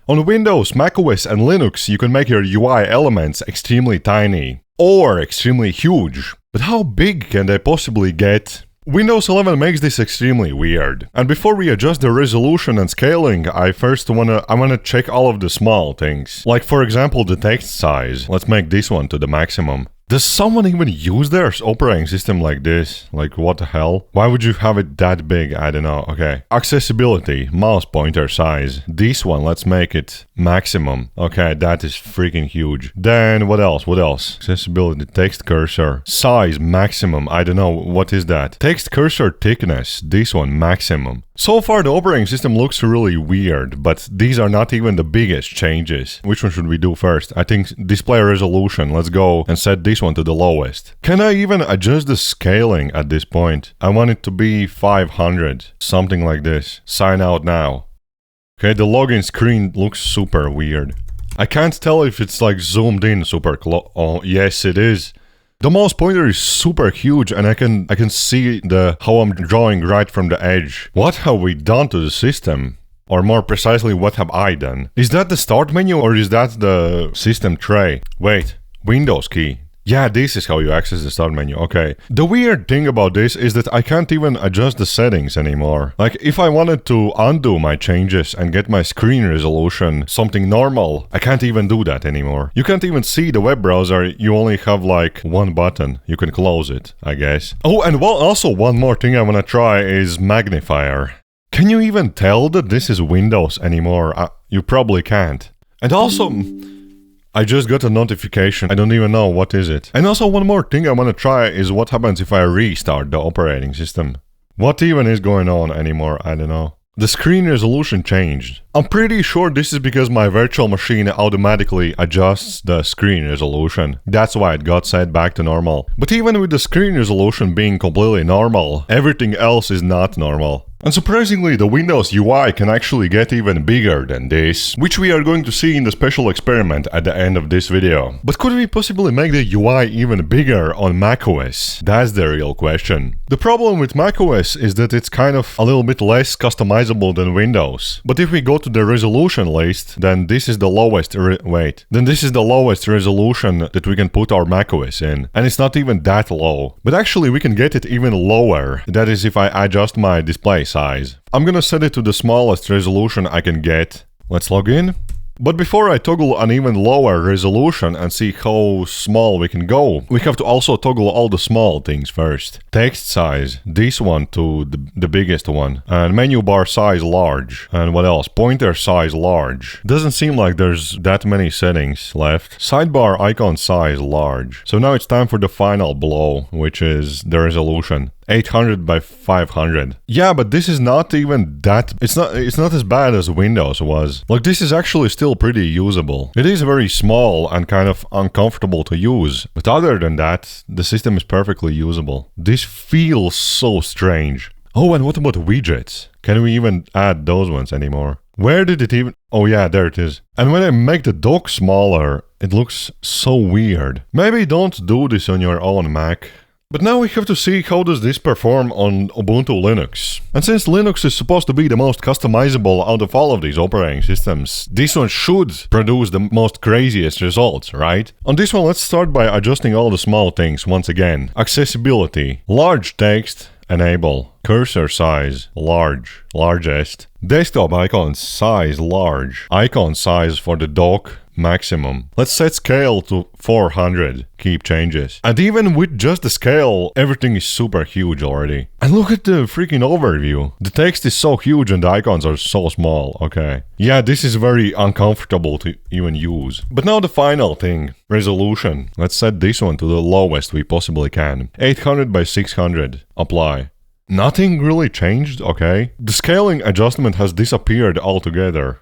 On Windows, macOS and Linux, you can make your UI elements extremely tiny or extremely huge. But how big can they possibly get? Windows 11 makes this extremely weird. And before we adjust the resolution and scaling, I wanna check all of the small things. Like for example the text size. Let's make this one to the maximum. Does someone even use their operating system like this? Like what the hell? Why would you have it that big? I don't know. Okay. Accessibility, mouse pointer size. This one, let's make it maximum. Okay, that is freaking huge. Then what else? What else? Accessibility, text cursor. Size, maximum. I don't know. What is that? Text cursor thickness. This one, maximum. So far the operating system looks really weird, but these are not even the biggest changes. Which one should we do first? I think display resolution. Let's go and set this one to the lowest. Can I even adjust the scaling at this point? I want it to be 500, something like this. Sign out now. Okay, the login screen looks super weird. I can't tell if it's like zoomed in super close. Oh, yes it is. The mouse pointer is super huge and I can see how I'm drawing right from the edge. What have we done to the system? Or more precisely, what have I done? Is that the start menu or is that the system tray? Wait, Windows key. Yeah, this is how you access the start menu, okay. The weird thing about this is that I can't even adjust the settings anymore. Like, if I wanted to undo my changes and get my screen resolution something normal, I can't even do that anymore. You can't even see the web browser, you only have like one button. You can close it, I guess. Oh, and also one more thing I wanna try is magnifier. Can you even tell that this is Windows anymore? You probably can't. And also, I just got a notification. I don't even know what is it. And also one more thing I want to try is what happens if I restart the operating system. What even is going on anymore? I don't know. The screen resolution changed. I'm pretty sure this is because my virtual machine automatically adjusts the screen resolution. That's why it got set back to normal. But even with the screen resolution being completely normal, everything else is not normal. And surprisingly, the Windows UI can actually get even bigger than this, which we are going to see in the special experiment at the end of this video. But could we possibly make the UI even bigger on macOS? That's the real question. The problem with macOS is that it's kind of a little bit less customizable than Windows. But if we go to the resolution list, then this is the lowest resolution that we can put our macOS in. And it's not even that low. But actually we can get it even lower. That is if I adjust my display size. I'm gonna set it to the smallest resolution I can get. Let's log in. But before I toggle an even lower resolution and see how small we can go, we have to also toggle all the small things first. Text size, this one to the biggest one. And menu bar size large. And what else? Pointer size large. Doesn't seem like there's that many settings left. Sidebar icon size large. So now it's time for the final blow, which is the resolution. 800 by 500. Yeah, but this is not even that... It's not as bad as Windows was. Like, this is actually still pretty usable. It is very small and kind of uncomfortable to use. But other than that, the system is perfectly usable. This feels so strange. Oh, and what about widgets? Can we even add those ones anymore? Where did it even... Oh yeah, there it is. And when I make the dock smaller, it looks so weird. Maybe don't do this on your own Mac. But now we have to see how does this perform on Ubuntu Linux. And since Linux is supposed to be the most customizable out of all of these operating systems, this one should produce the most craziest results, right? On this one, let's start by adjusting all the small things once again. Accessibility, large text, enable. Cursor size, largest. Desktop icon size, large. Icon size for the dock, maximum. Let's set scale to 400. Keep changes. And even with just the scale, everything is super huge already. And look at the freaking overview. The text is so huge and the icons are so small. Okay. Yeah, this is very uncomfortable to even use. But now the final thing. Resolution. Let's set this one to the lowest we possibly can. 800 by 600. Apply. Nothing really changed, okay. The scaling adjustment has disappeared altogether.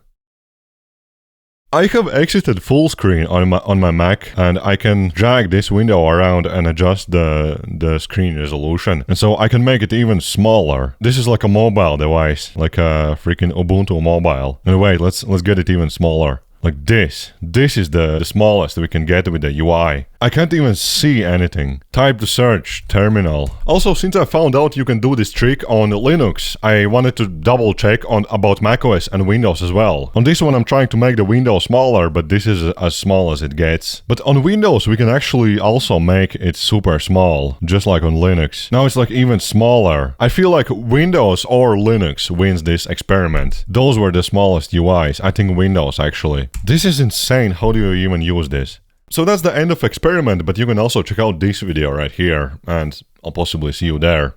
I have exited full screen on my Mac, and I can drag this window around and adjust the screen resolution. And so I can make it even smaller. This is like a mobile device, like a freaking Ubuntu mobile. And wait, let's get it even smaller. Like this. This is the smallest we can get with the UI. I can't even see anything. Type the search terminal. Also, since I found out you can do this trick on Linux, I wanted to double check on about macOS and Windows as well. On this one I'm trying to make the window smaller, but this is as small as it gets. But on Windows we can actually also make it super small, just like on Linux. Now it's like even smaller. I feel like Windows or Linux wins this experiment. Those were the smallest UIs. I think Windows actually. This is insane. How do you even use this? So that's the end of experiment, but you can also check out this video right here, and I'll possibly see you there.